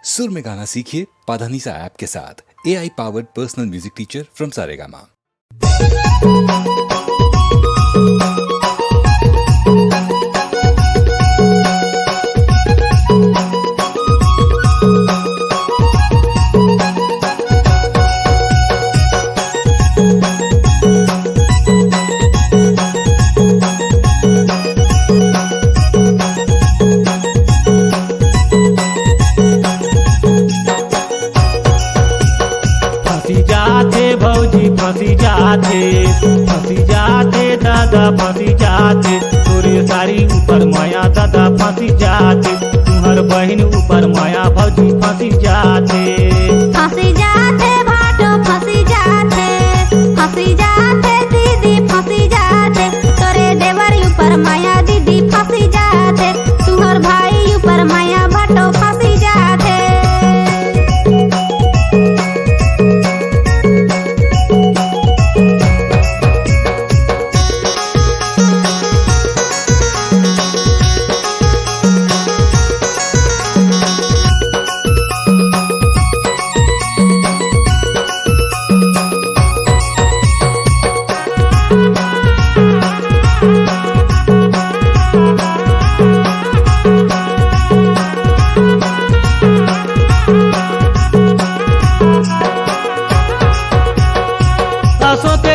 सुर में गाना सीखिए पाधानीसा ऐप के साथ। AI powered personal music teacher from Saregama. फंसी जाते दादा फंसी जाते तोरे साड़ी ऊपर माया दादा फंसी जाते तुम्हार बहन ऊपर माया भौजी फंसी जाते भाटो फंसी जाते दीदी फंसी जाते तोरे देवर ऊपर माया दीदी फंसी जाते तुम्हार भाई ऊपर माया भाटो फंसी जाते।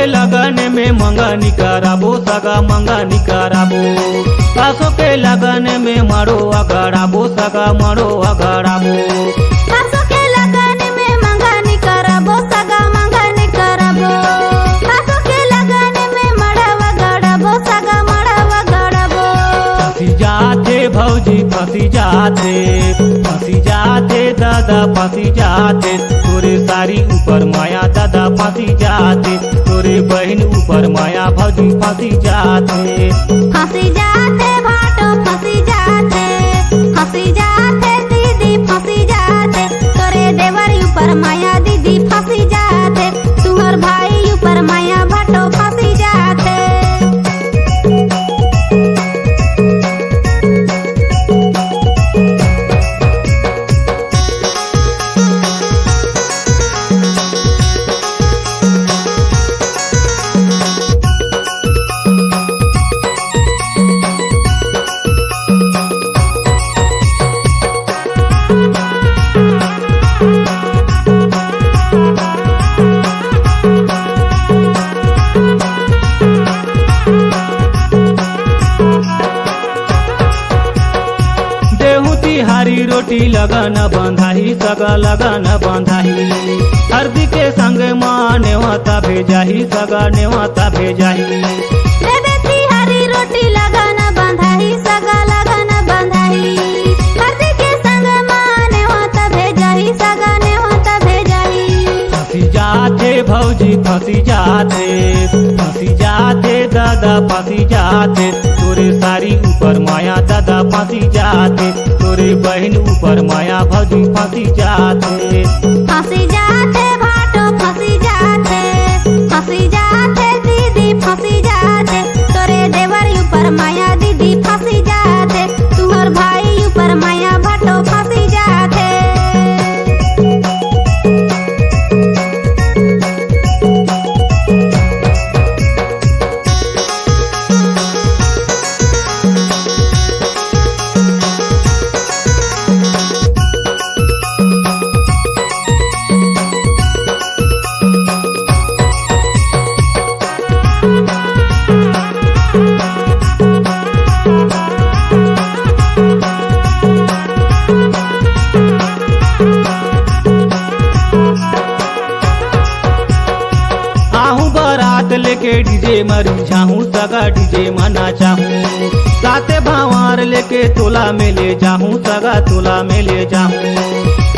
लगन में मंगनी कराबो सगा मंगनी कराबो आसो के लगन में मरो अगड़ाबो सगा मरो अगड़ाबो आसो के लगन में मंगनी कराबो सगा मंगनी कराबो आसो के लगन में मड़वा गड़ाबो सगा मड़वा गड़ाबो। फंसी जाते भौजी फंसी जाते दादा फंसी जाते तोरे साड़ी ऊपर माया दादा फंसी जाते तोरे बहन ऊपर माया भौजी फंसी जाते भाटो फंसी जाते दीदी फंसी जाते तोरे देवर ऊपर माया दीदी फंसी जाते तुम्हार भाई ऊपर माया भाटो फंसी जाते। हरी रोटी लगन बंधाही सगा लगन बंधाही हरदी के संग माँ नेवता भेजाही सगा नेवता भेजाही हरी रोटी लगन बंधाही सगा लगन बंधाही हरदी के संग माँ नेवता भेजाही सगा नेवता भेजाही। फंसी जाते भौजी फंसी जाते दादा फंसी जाते तोरे साड़ी ऊपर माया दादा फंसी जाते तोरे बहन ऊपर माया भौजी फंसी जाते भाटो फंसी जाते दीदी फंसी जाते तोरे देवर ऊपर माया दीदी फंसी जाते तुम्हार भाई ऊपर माया भाटो फंसी जाते। लेके डीजे मरी जाऊं सगा डीजे मना चाहूं साथे भावार लेके तोला में ले जाऊं सगा तोला में ले जाऊं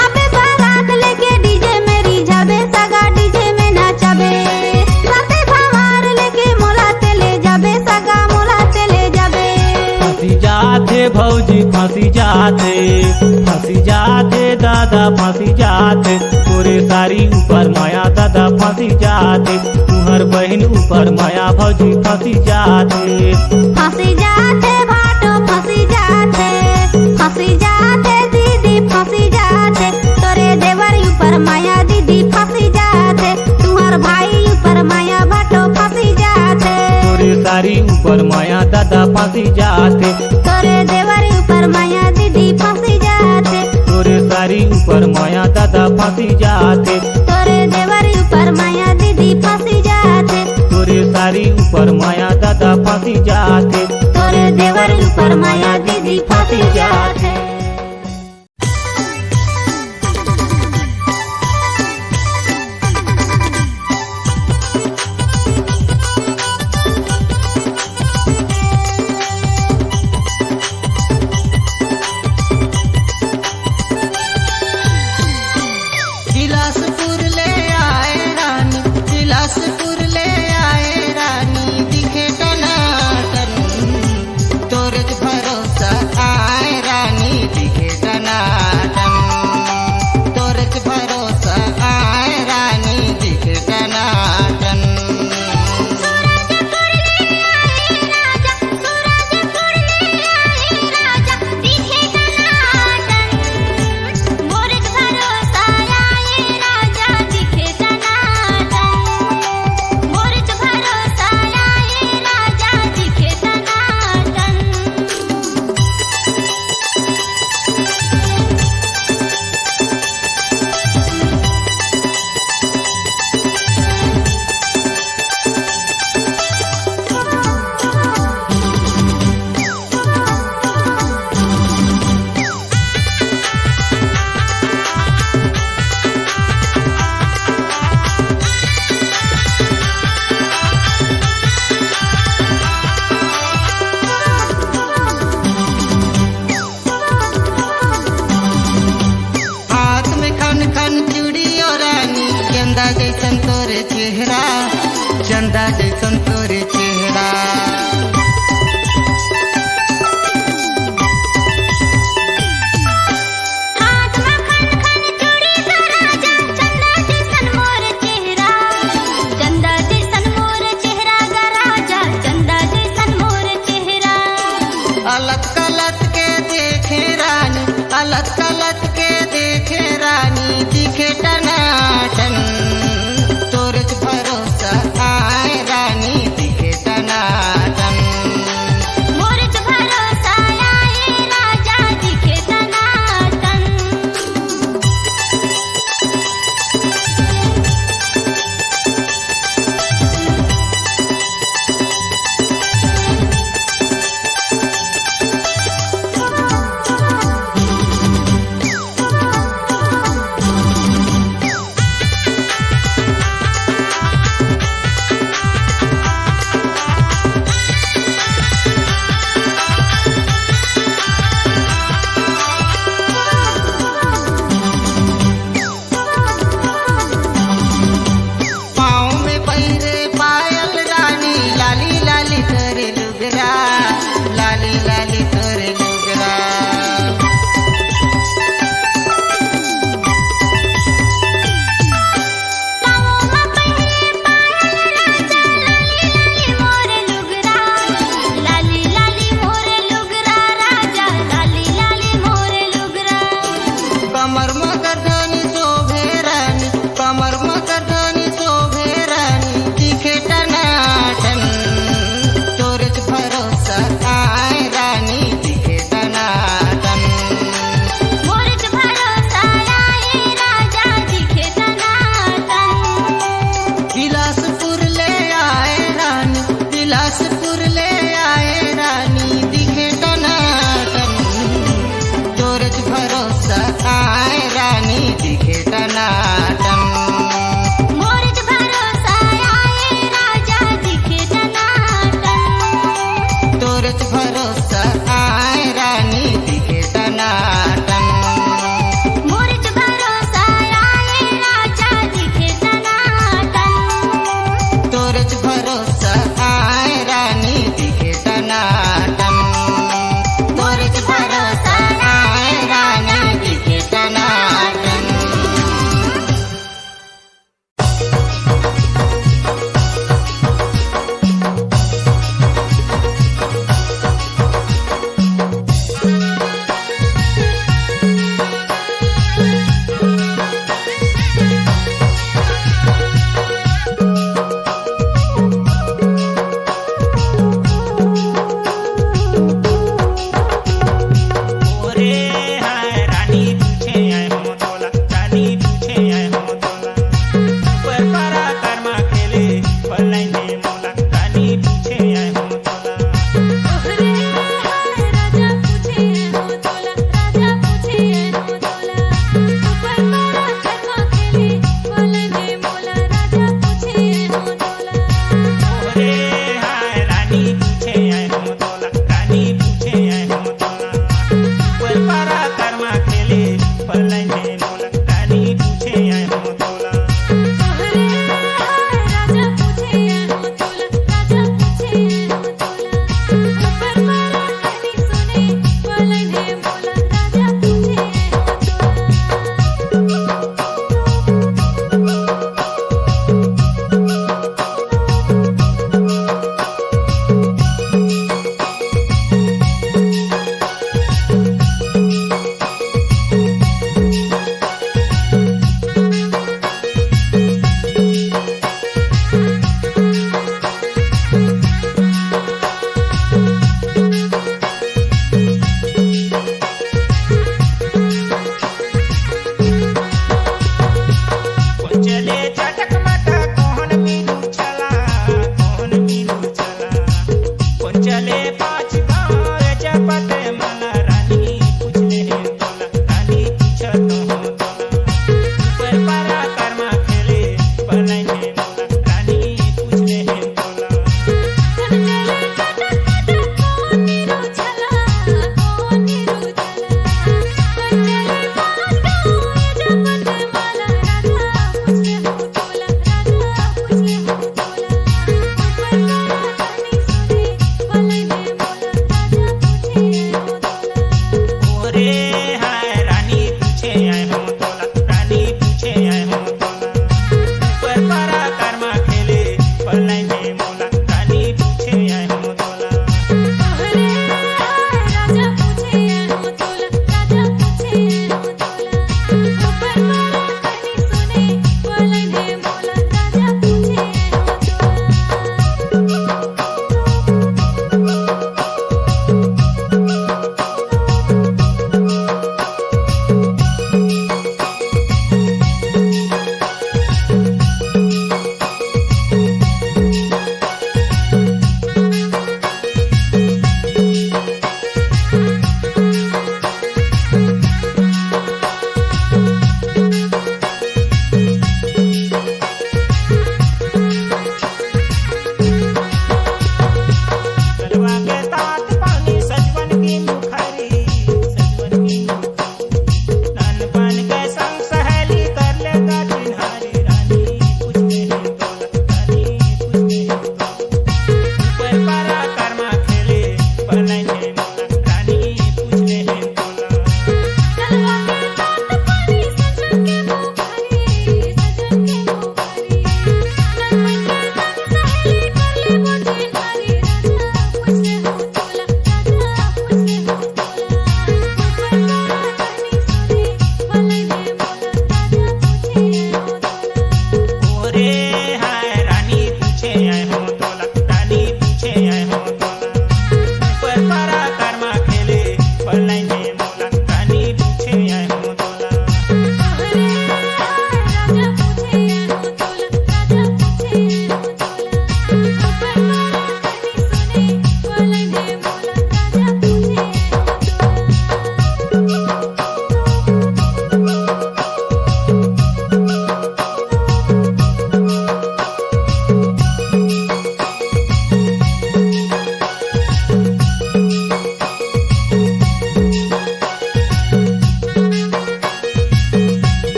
आपे बारात लेके डीजे मेरी जाबे सगा डीजे में नाचाबे साथे भावार लेके मोलाते ले जाबे सगा मोलाते ले जाबे। फंसी जाते भौजी फंसी जाते दादा फंसी जाते तोरे साड़ी ऊपर माया दादा फंसी जाते तुम्हार बहन ऊपर माया भौजी फंसी जाते भाटो फंसी जाते दीदी फंसी जाते फांसी जाते। तोरे देवर ऊपर माया दीदी फांसी जाते। तोरे सारी ऊपर माया दादा फांसी जाते। तोरे देवर ऊपर माया दीदी फांसी जाते। तोरे सारी ऊपर माया दादा फांसी जाते। तोरे देवर ऊपर माया दीदी फांसी जाते। बिलासपुर ले आए रानी, बिलासपुर ले आए रानी, दिखे टनाटन तोरे भरोसा आए रानी, दिखे टनाटन तोरे भरोसा आए रानी, दिखे टनाटन। चंदा जैसन तोरे चेहरा, चंदा जैसन तोरे चेहरा। हाथ में खन खन चूड़ी सा राजा, चंदा जैसन मोर चेहरा। चंदा जैसन मोर चेहरा गा राजा, चंदा जैसन मोर चेहरा। अलग कलत के देखे रानी, अलग कलत के देखे रानी, दिखे टनाटन तोरे भरोसा आए रानी, दिखे टनाटन। मोर भरोसा आए राजा, दिखे टनाटन। पाँव में पहिरे पायल रानी, लाली लाली तोरे लुगरा, लाली लाली तोरे लुगरा। पाँवों में पहिरे पायल राजा, लाली लाली मोर लुगरा। लाली लाली मोर लुगरा राजा, लाली लाली मोर लुगरा। कमर मकर धनी शोभे रानी, कमर मकर धनी शोभे रानी, दिखे टनाटन तोरे भरोसा आए रानी, दिखे टनाटन। मोर भरोसा आए राजा, दिखे टनाटन। बिलासपुर ले आए रानी, बिलासपुर ले आए रानी, दिखे टनाटन तोरे भरोसा आए रानी।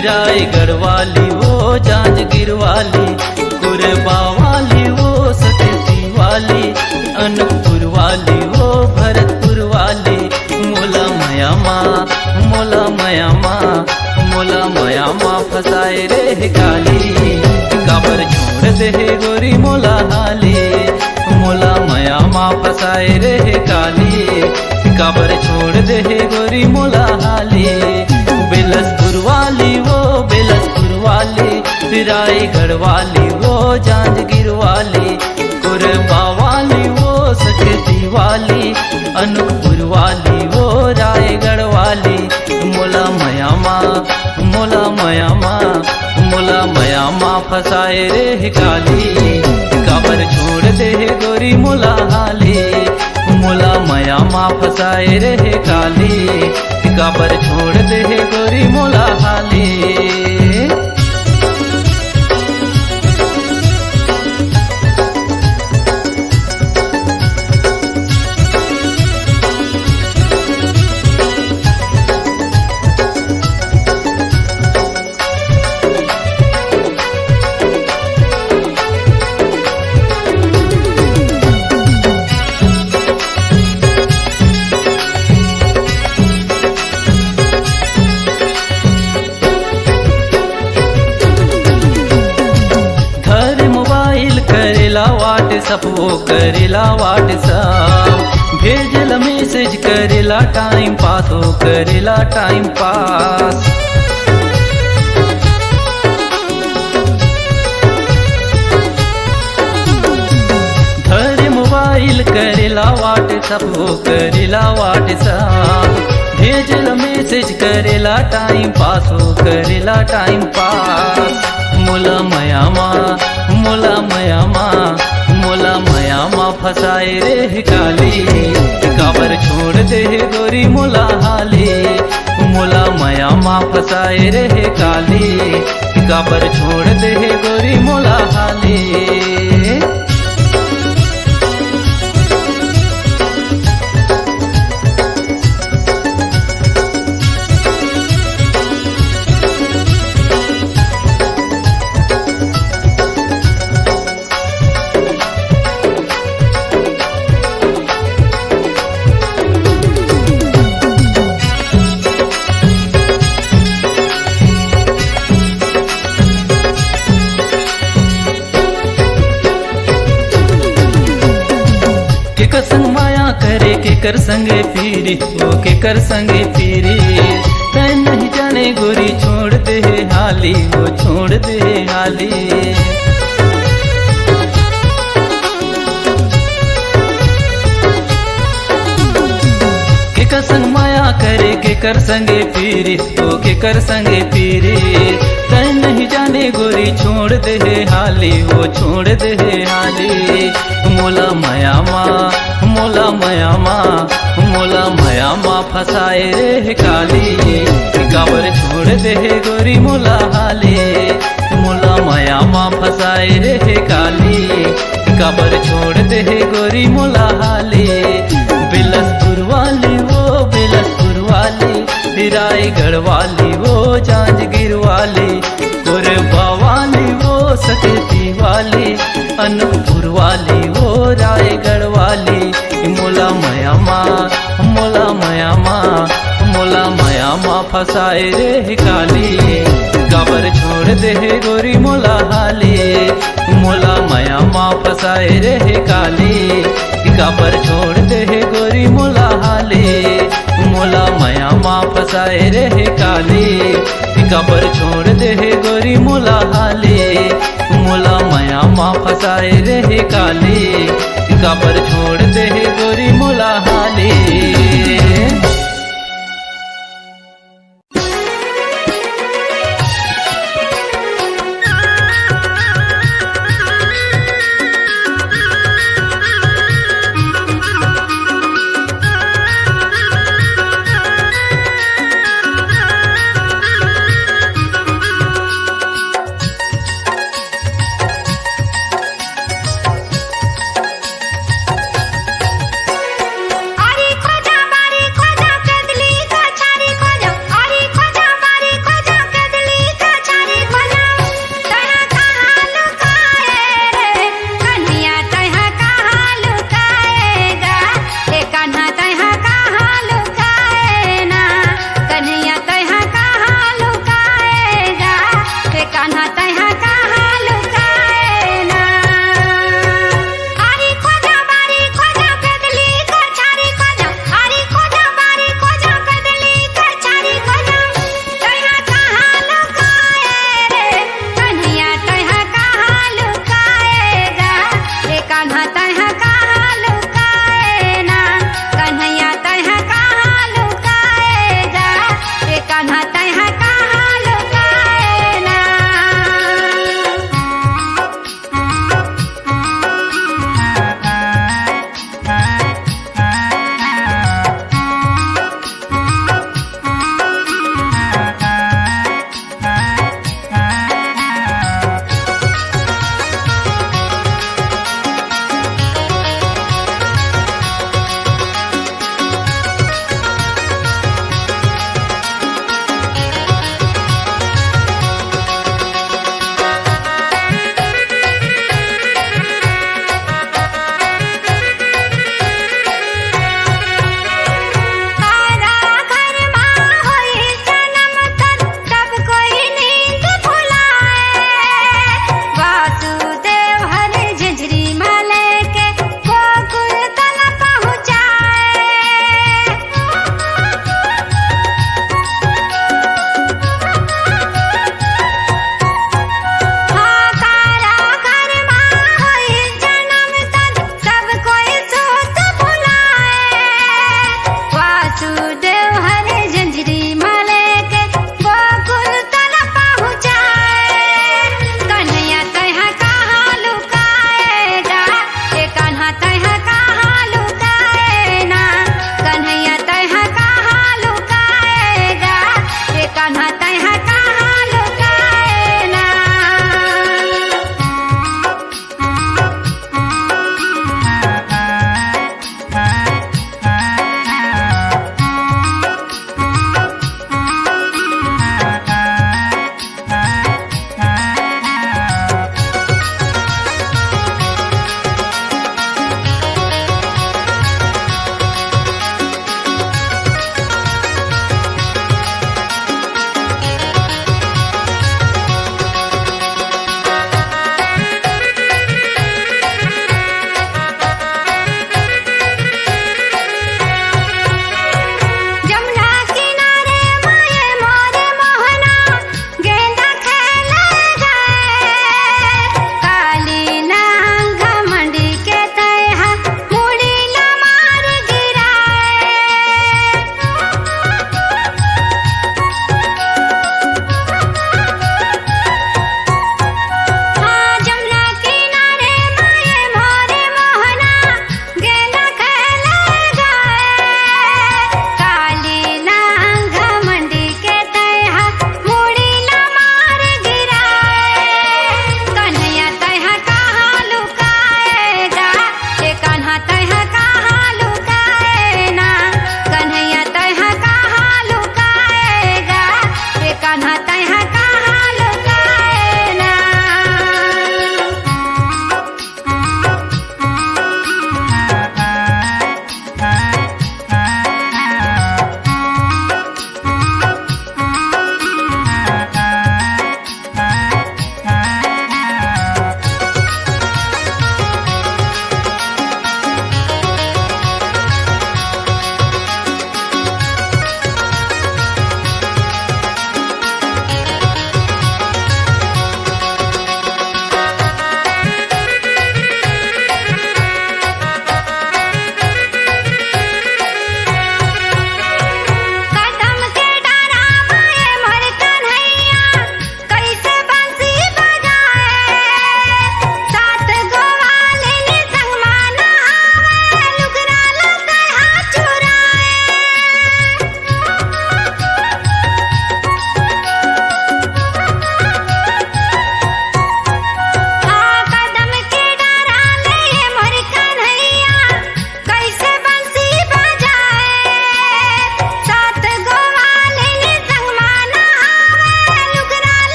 रायगढ़ वाली वो जांजगीर वाली, कुरबा वाली वो सकेती वाली, अनूपपुर वाली वो भरतपुर वाली। मोला मया माँ, मोला मया माँ, मोला मया माँ फसाए रे काली, काबर छोड़ दे गोरी मोला हाली। मोला मया माँ फसाए रे काली, काबर छोड़ दे गोरी मोला हाली। बिलसपुर वाली वो बिलसपुर वाली, रायगढ़ वाली वो जांजगीर वाली, कुरबा वाली वो सकेती वाली, अनूपपुर वाली वो रायगढ़ वाली। मोला मया माँ, मोला मया माँ, मोला मया माँ फसाए रे काली, काबर छोड़ दे गोरी मोला हाली। मोला मया माँ फसाए रे काली, काबर छोड़ दे गोरी मोला हाली। व्हाट्सअप वो करेला व्हाट्सअप, भेजला मैसेज करेला टाइम पास, वो करेला टाइम पास। घर मोबाइल करेला व्हाट्सअप, वो करेला व्हाट्सअप, भेजला मैसेज करेला टाइम पास, वो करेला टाइम पास। मोला मया माँ, मोला मया माँ, मोला मया माँ फसाए रे काली, काबर छोड़ दे गोरी मोला हाली। मोला मया माँ फसाए रे काली, काबर छोड़ दे गोरी मोला हाली। केकर संग माया करे केकर संगे फिरी, वो केकर संगे फिरी, तै नहीं जाने गोरी छोड़ दे हाली, वो छोड़ दे हाली। केकर संग माया करे केकर संगे फिरी, वो केकर संगे फिरी, तै नहीं जाने गोरी छोड़ दे हाली, वो छोड़ दे हाली। मोला मया माँ, मोला मया माँ, मोला मया माँ फसाए रे काली, काबर छोड़ दे गोरी मोला हाली। मोला मया माँ फसाए रे काली, काबर छोड़ दे गोरी मोला हाली। बिलसपुर वाली वो बिलसपुर वाली, रायगढ़ वाली वो जांजगीर वाली, कुरबा वाली वो सकेती वाली, अनूपपुर वाली वो रायगढ़ वाली। मोला मया माँ, मोला मया माँ, मोला मया माँ फसाए रे काली, काबर छोड़ दे गोरी मोला हाली। मोला मया माँ फसाए रे काली, काबर छोड़ दे गोरी मोला हाली। मोला मया माँ फसाए रे काली, काबर छोड़ दे गोरी मोला हाली। मोला मया माँ फसाए रे काली, काबर छोड़ दे गोरी मोला हाली। आरी खोजा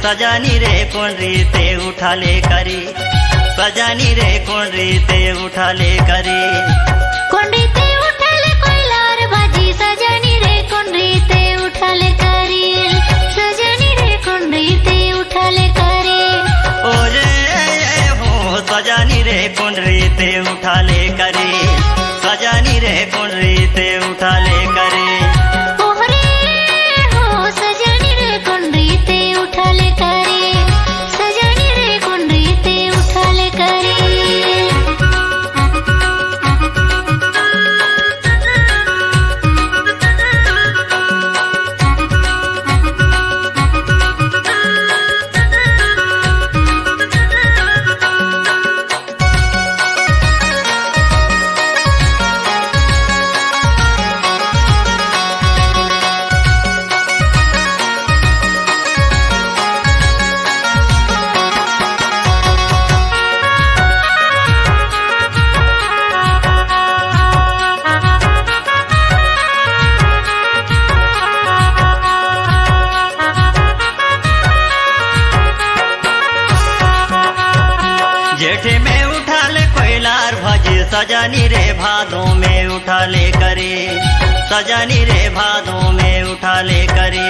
सजानी रे कोण रीते उठाले करी सजानी रे कोण रीते उठाले करी कोंडीते उठाले कोयलार भाजी सजनी रे कोंडीते उठाले करील सजनी रे कोंडीते उठाले करे ओरे हो सजानी रे कोण रीते उठाले करी सजानी रे कोण रीते उठाले करे ओहरे हो सजनी रे कोंडीते उठाले करे सजनी रे कोंडीते उठाले करे जेठे में उठाले कोयलार भाजी सजानी रे भादों में उठाले करे सजानी रे भादों में उठाले करे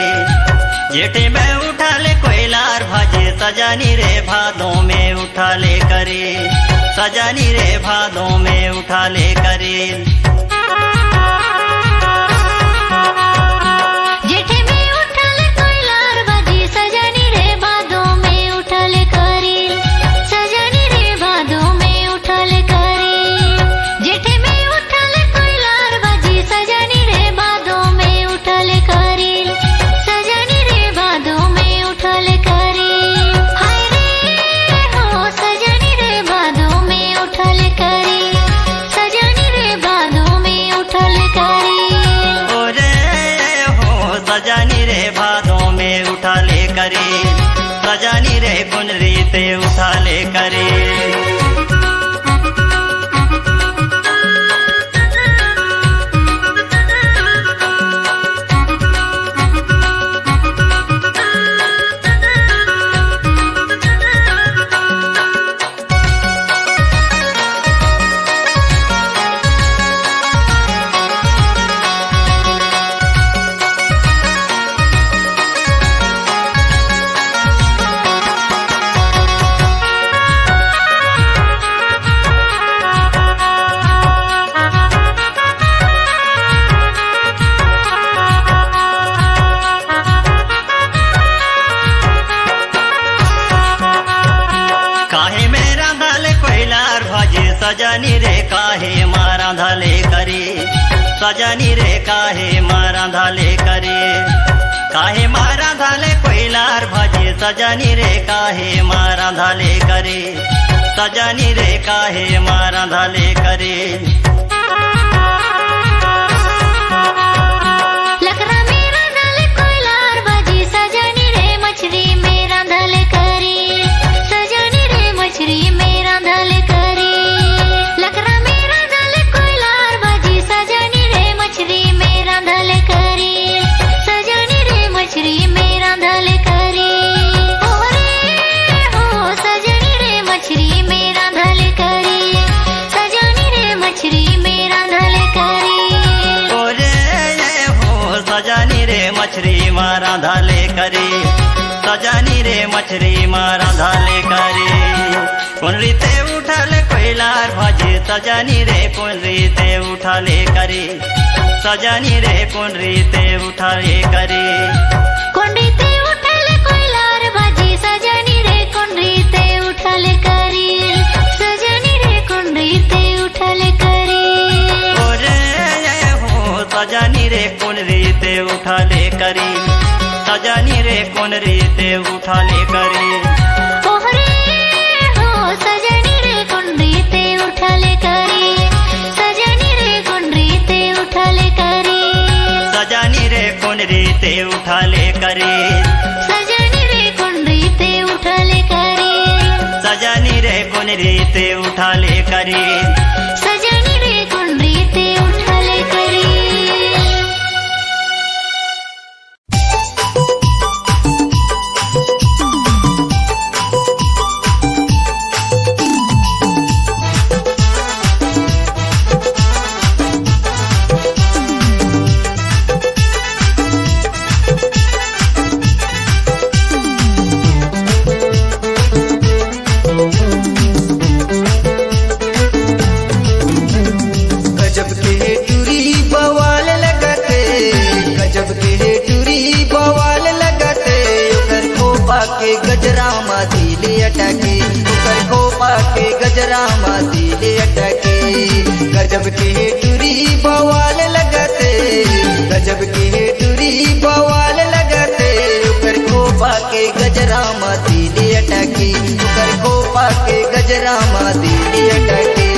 जेठे में उठाले कोयलार भाजी सजानी रे भादों में उठाले करे सजानी रे भादों में उठाले करे जेठे में उठाले कोयलार भाजी सजनी रे भादों में उठाले करील सजनी रे भादों में उठाले करे जेठे में उठाले कोयलार भाजी सजनी रे भादों में उठाले करील सजनी रे भादों में उठाले करे हाय रे हो सजनी रे भादों में उठाले करे सजनी रे भादों में उठाले करे ओरे हो सजानी रे भादों में उठाले करे सजानी रे कोण रीते उठाले करे काहे मेरा धाले कोयलार भाजी सजानी रे काहे मारा धाले करे सजानी रे काहे मारा धाले करे काहे मारा धाले कोयलार भाजी सजानी रे काहे मारा धाले करे सजानी रे काहे मारा धाले करे लकड़ा मेरा धाले कोयलार भाजी सजनी रे मछली मेरा धाले करी सजनी रे मछली मेरा धाले करी लकड़ा मेरा धाले कोयलार भाजी सजनी रे मछली मेरा धाले करी सजनी रे मछली मेरा धाले करी ओरे हो सजनी रे मछली मेरा धाले करी सजनी रे मछली मेरा धाले करी ओरे हो सजानी रे मछली मारा धाले करे सजानी रे मछली मारा धाले करे कोण रीते उठाले कोयलार भाजी सजानी रे कोण रीते उठाले करे सजानी रे कोण रीते उठाले करे कोंडीते उठाले कोयलार भाजी सजनी रे कोंडीते उठाले करी सजनी रे कोंडीते उठाले करी ओरे हो सजानी रे कोण रीते उठाले करे सजानी रे कोण रीते उठाले करे ओहरे हो सजनी रे कोंडीते उठाले करी सजनी रे कोंडीते उठाले करी सजानी रे कोण रीते उठाले करे सजनी रे कोंडीते उठाले करी सजानी रे कोण रीते उठाले करे सजनी रे कोंडीते उठाले करी अटके ओकर खोपा के गजरा मा दिल अटके गजब के टुरी बवाल लगते गजब के टुरी बवाल लगते ओकर खोपा के गजरा मा दिल अटके ओकर खोपा के गजरा मा दिल अटके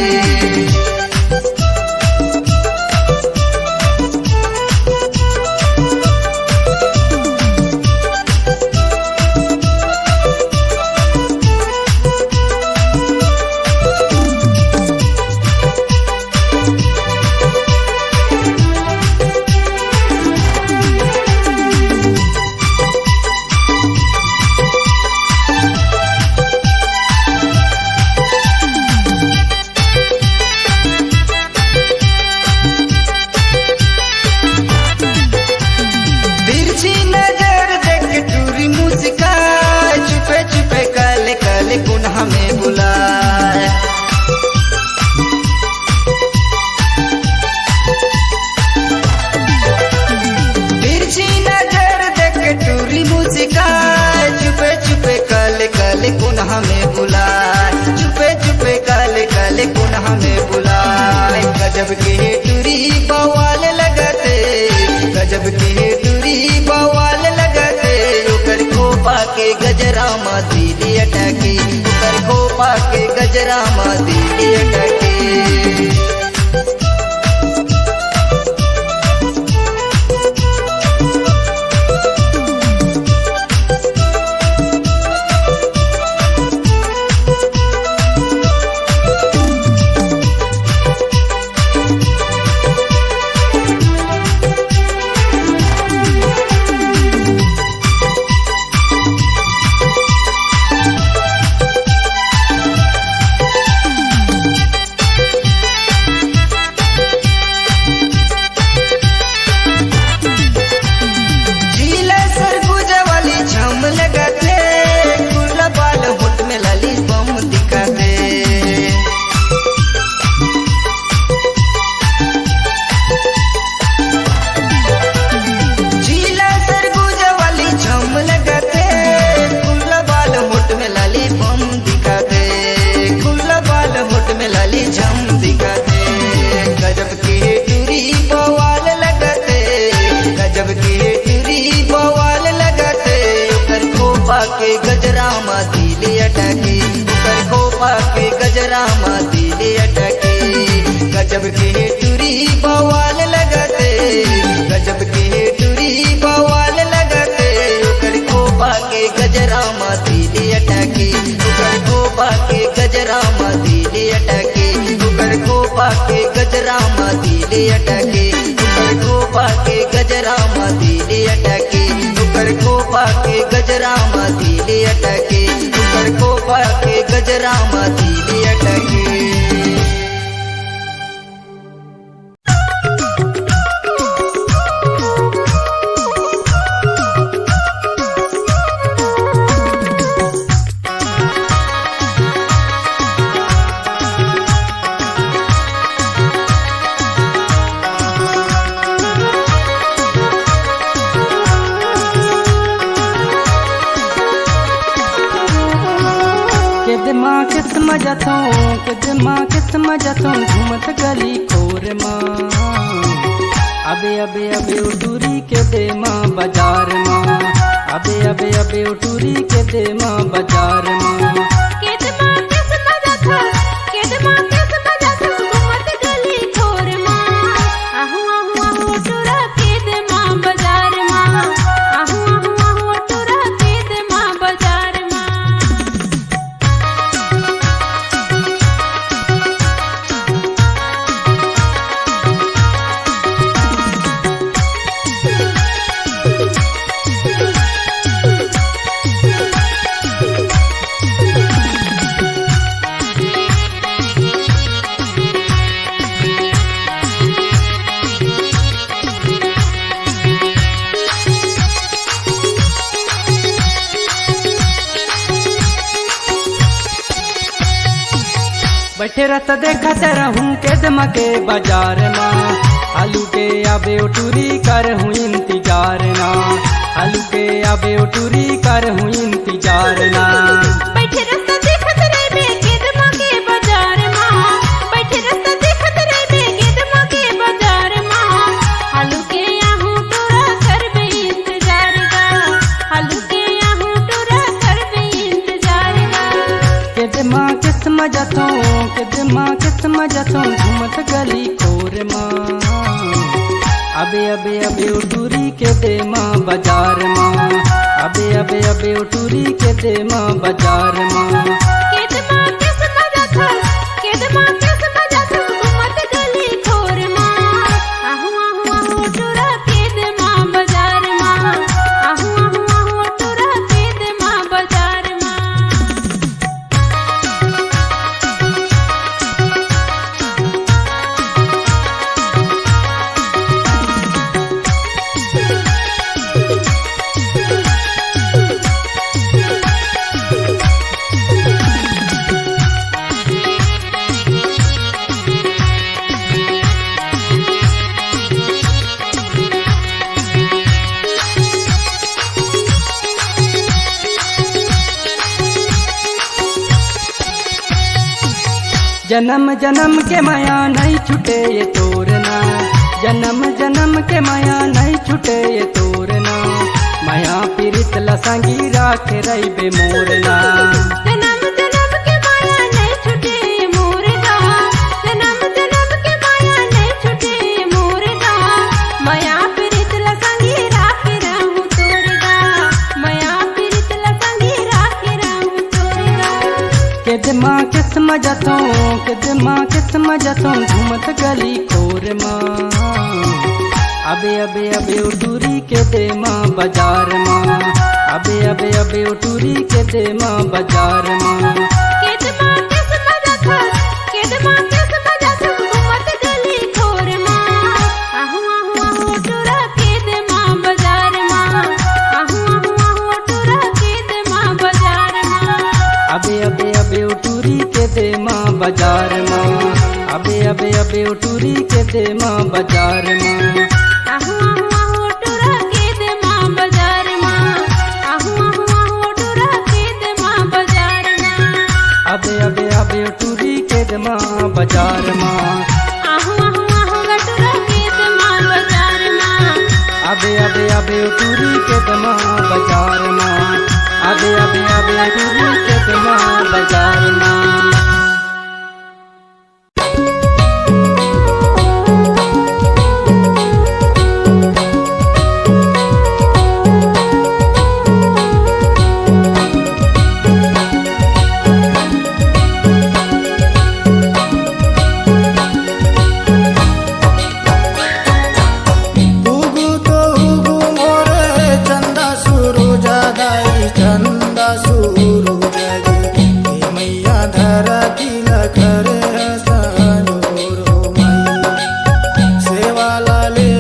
हमें बुलाए तिरछी नजर देख टूरी मुस्काए चुपे चुपे काले काले कौन हमें बुलाए चुपे चुपे काले काले कौन हमें बुलाए गजब के टूरी बवाल लगते गजब के टूरी बवाल लगते ओकर खोपा के गजरा मा दिल अटके ओकर खोपा के गजरा मा दिल अटके के गजरा मा दिल अटके ओकर खोपा के गजरा मा दिल अटके गजब के टुरी बवाल लगते गजब के टुरी बवाल लगते ओकर खोपा के गजरा मा दिल अटके ओकर खोपा के गजरा मा दिल अटके ओकर खोपा के गजरा मा दिल अटके ओकर खोपा के गजरा मा दिल अटके ओकर खोपा के गजरा मा दिल अटके ओकर खोपा के गजरा मा दिल अटके किस मजतों घूमत गली खोर माँ अबे अबे अबे उटूरी के दे माँ बाजार माँ अबे अबे अबे उटूरी के दे माँ बाजार माँ बैठे रहता देखत रहूं के दमके बाजार माँ आलू के आबे उटूरी कर हूँ इंतजार ना आलू के आबे उटूरी कर हूँ इंतजार ना बैठे रहता जातो के दिमा किस मजातो घूमत गली खोर माँ अबे अबे अबे उटूरी के दे माँ बाजार माँ अबे अबे अबे उटूरी के दे माँ बाजार माँ केदमा किस मजा था केदमा किस मजा था घूमत गली खोर माँ आहू आहू आहू टुरा केदमा बाजार माँ आहू आहू आहू टुरा केदमा बाजार माँ जन्म जन्म के माया नहीं छूटे ये तोरना जन्म जन्म के माया नहीं छूटे ये तोरना माया पीरित लसंगी राख रही बे मोरना जन्म जन्म के माया नहीं छूटे मोर गावा जन्म जन्म के माया नहीं छूटे मोर गावा माया पीरित लसंगी राख रहूं तोर गा माया पीरित लसंगी राख रहूं तोर गा के दिमा किस मजातो के दिमा किस मजातो घूमत गली खोर माँ अबे अबे अबे उटूरी के दे माँ बाजार माँ अबे अबे अबे उटूरी के दे माँ बाजार माँ केदमा किस मजा था केदमा किस मजा था घूमत गली खोर माँ आहू आहू आहू टुरा केदमा बाजार माँ आहू आहू आहू टुरा केदमा बाजार माँ अबे अबे अबे उटूरी के दे माँ बाजार माँ अबे अबे अबे उटूरी के दे माँ बाजार माँ आहू आहू आहू टुरा केदमा बाजार माँ आहू आहू आहू टुरा केदमा बाजार माँ अबे अबे अबे उटूरी के दे माँ बाजार माँ आहू आहू आहू टुरा केदमा बाजार माँ अबे अबे अबे उटूरी के दे माँ बाजार माँ अबे अबे अबे उटूरी के दे माँ बाजार माँ उगु तो उगु मोरे चंदा सुरु जादाई चंदा सुरु जागी हे मैया धरा तिला करे हसानोर हो मैया सेवाला ले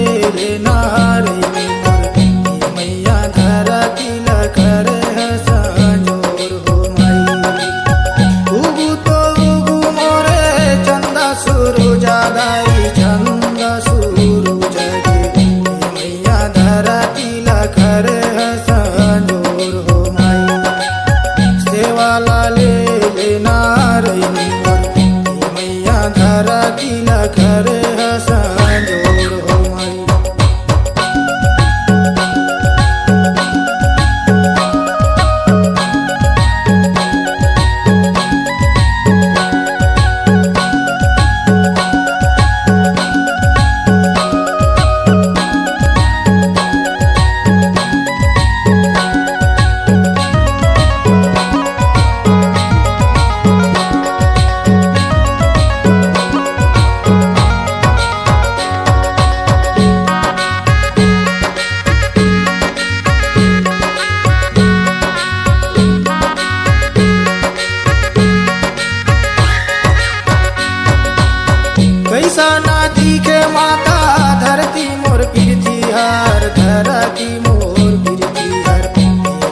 नारी मोर हे मैया धरा तिला करे हसानोर हो मैया उगु तो उगु मोरे चंदा सुरु जादाई चंदा सुरु जागी हे मैया धरा तिला करे हसानोर हो मैया सेवाला ले नारी मोर हे मैया धरा तिला करे हसानोर हो मैया कैसा ना दिखे माता धरती मोर पृथ्वीहार धरती मोर पृथ्वीहार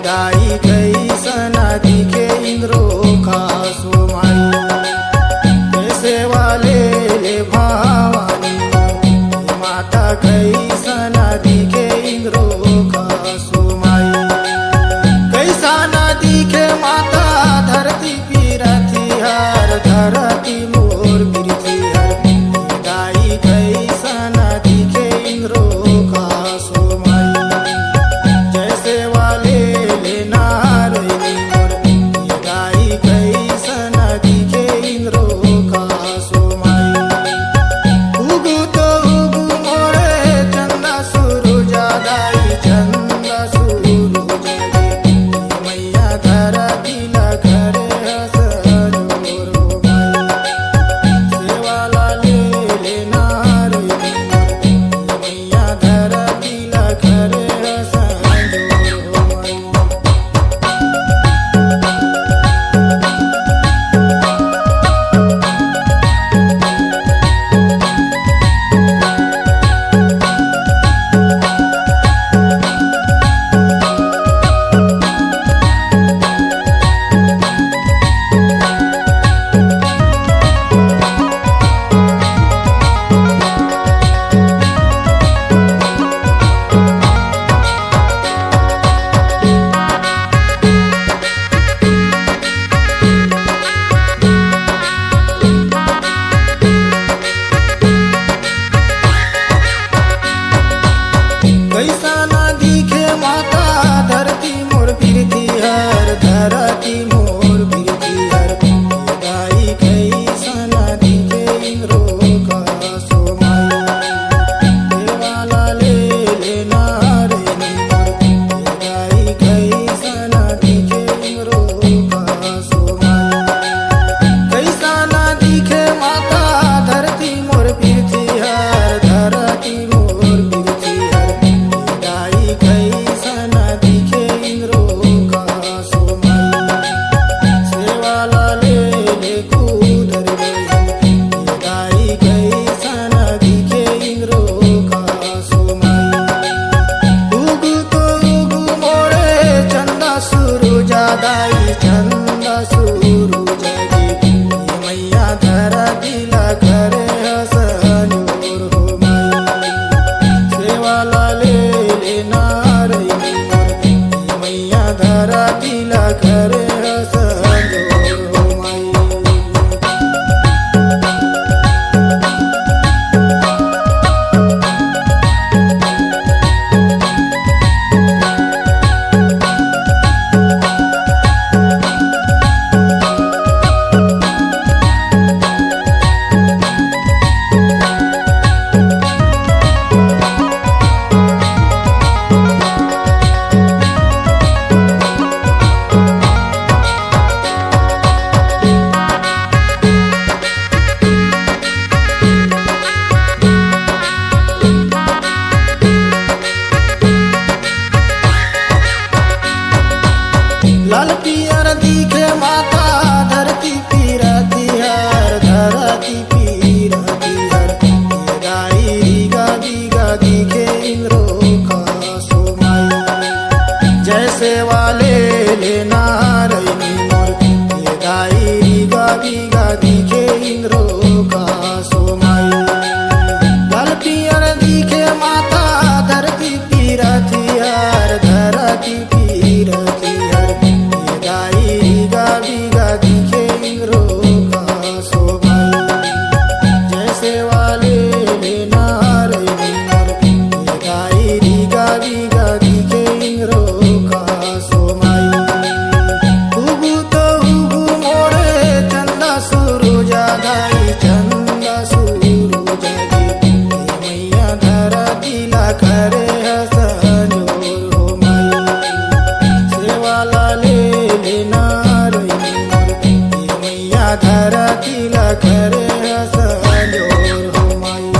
गाई कैसा ना दिखे इंद्रो का सोमाई कैसे वाले ले भवानी माता कैसा ना दिखे इंद्रो का सोमाई कैसा ना दिखे माता धरती पृथ्वीहार धरती मोर पृथ्वीहार गाई कैसा ना दिखे इंद्रो का सोमाई जैसे वाले ले नारई मोर गाई कैसा ना दिखे इंद्रो उधर बहिन ये गाई कैसन दिखे इंद्रो का सोमाई उगु तो उगु मोरे चंदा सुरुजा दाई चंदा सुरुजा गे ये मैया धरा दिला करे हसनोर हो माई सेवाला ले लेना रही मोर ये मैया धरा दिला करे हसनोर हो माई लाल पियर दिखे माता धरती पीरती हर धरती पीरती हर ये गाई रीगा बीगा दिखे इंद्रो का सोमाई जैसे वाले लेना रही मोर ये गाई रीगा बीगा दिखे इंद्रो का सोमाई लाल पियर दिखे माता धरती पीरती हर धरती पीरती हर ये गाई रीगा बीगा दिखे इंद्रो का सोमाई जैसे वाले लेना रही मोर ये गाई रीगा बीगा दिखे इंद्रो का सोमाई उगु तो उगु मोरे चंदा सुरुजा गाई चंदा सुरुजा गे ये मैया धरा दिला करे हसनोर हो माई सेवाला ले लेना रही मोर ये मैया धरा दिला करे हसनोर हो माई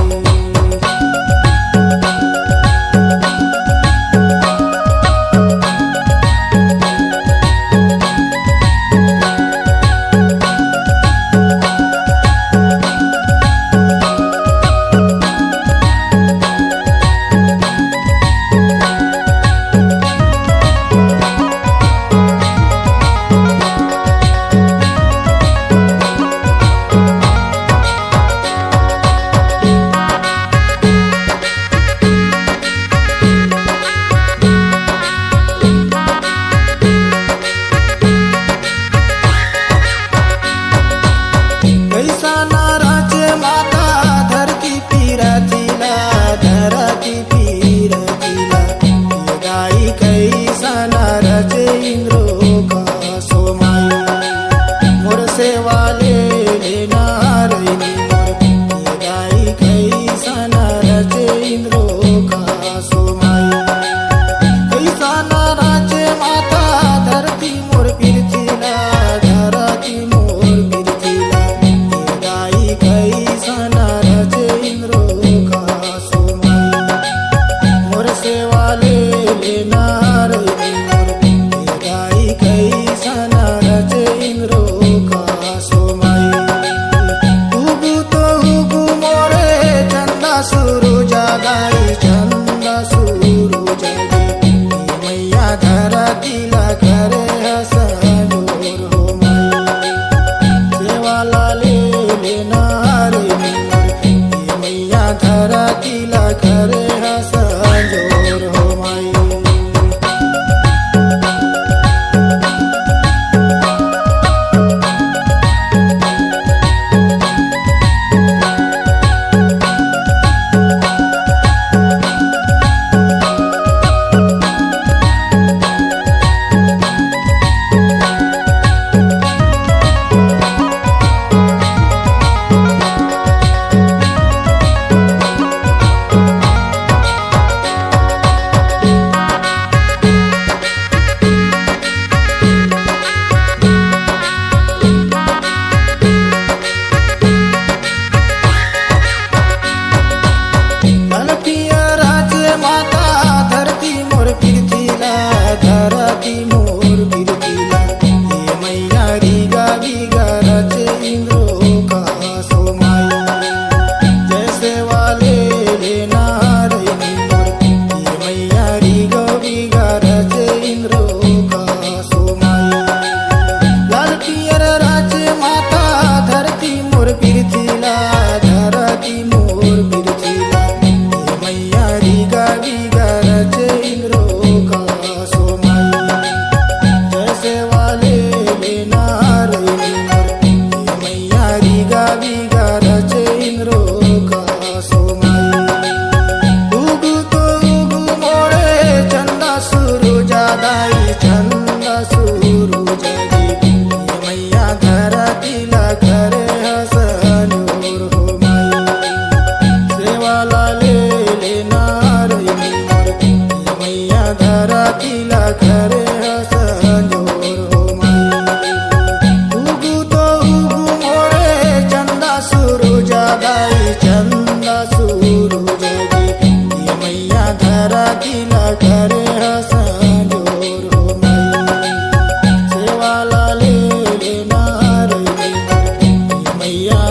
कैसा नाराचे माता धरती पीरतीला धरती पीरतीला ये गाई कैसा नाराचे इंद्रो का सोमाई मोर सेवाले लेना रही मोर ये गाई कैसा नाराचे इंद्रो का सोमाई कैसा नाराचे माता धरती मोर पीरतीला धरती मोर पीरतीला ये गाई कैसा नाराचे इंद्रो का सोमाई मोर सेवाले लेना रही मोर ये गाई कैसा नाराचे इंद्रो का सोमाई उगु तो उगु मोरे चंदा सुरुजा गाई चंदा सुरुजा गे ये मैया धरा दिला करे हसनोर हो माई सेवाला ले लेना रही मोर ये मैया धरा दिला करे हसनोर हो माई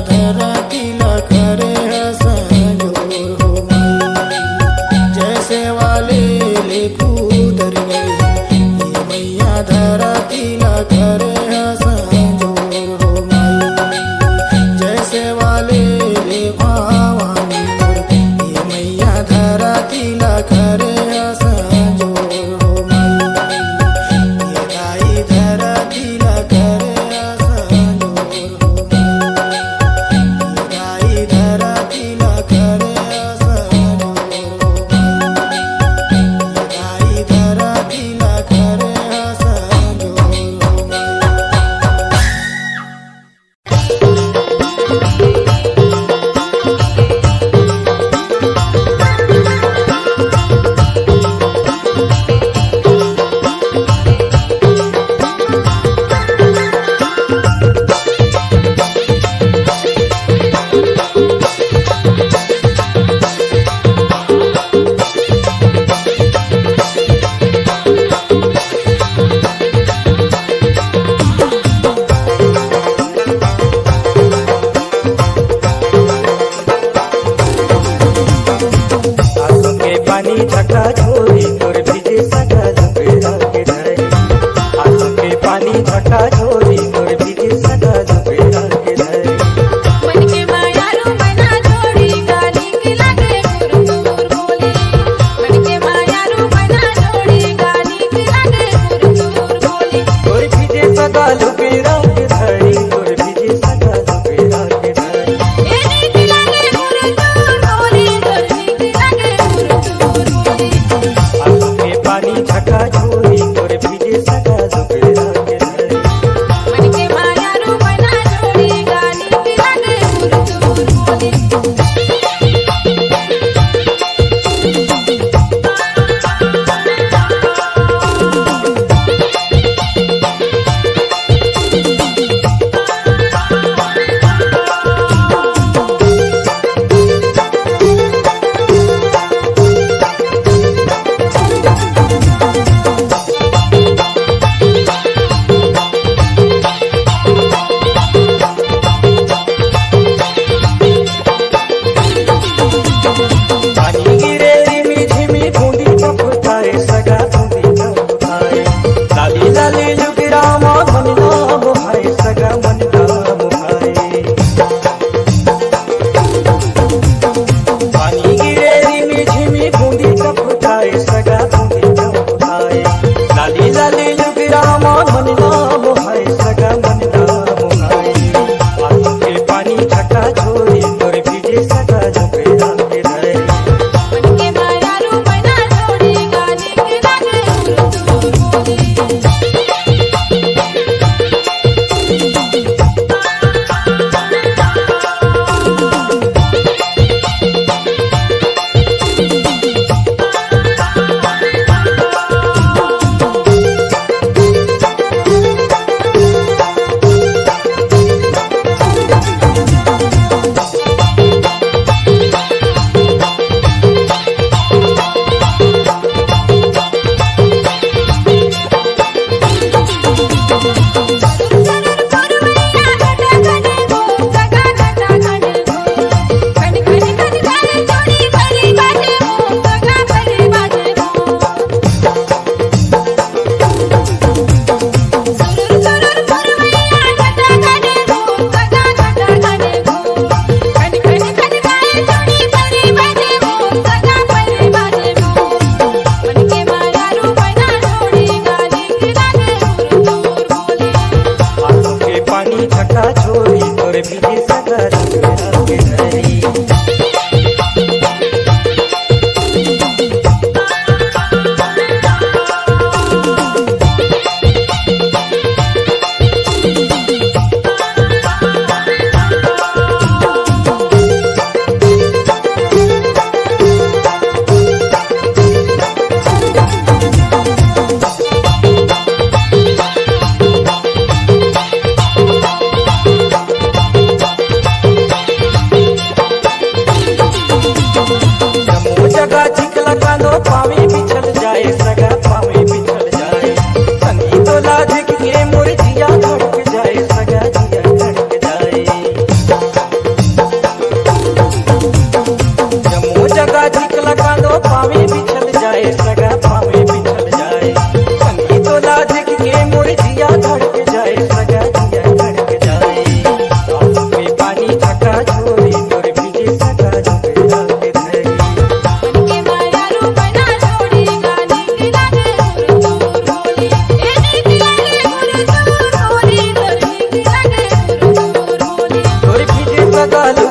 धरती ला करे संजोर हो माई जैसे वाले ले कूदर गई ये मैया धरती ला करे संजोर हो माई जैसे वाले ले भवानी मोर ये मैया धरती ला करे संजोर हो माई ये गाई धरती ला करे संजोर हो माई ये गाई धरती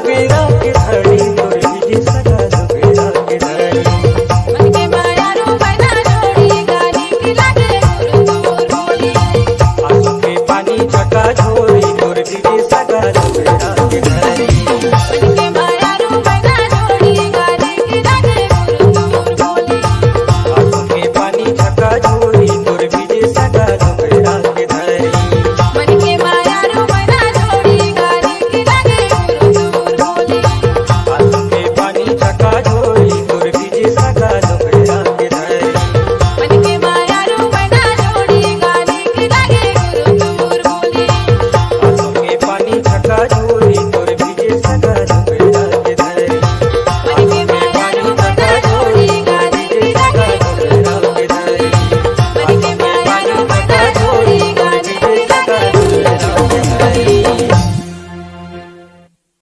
की रात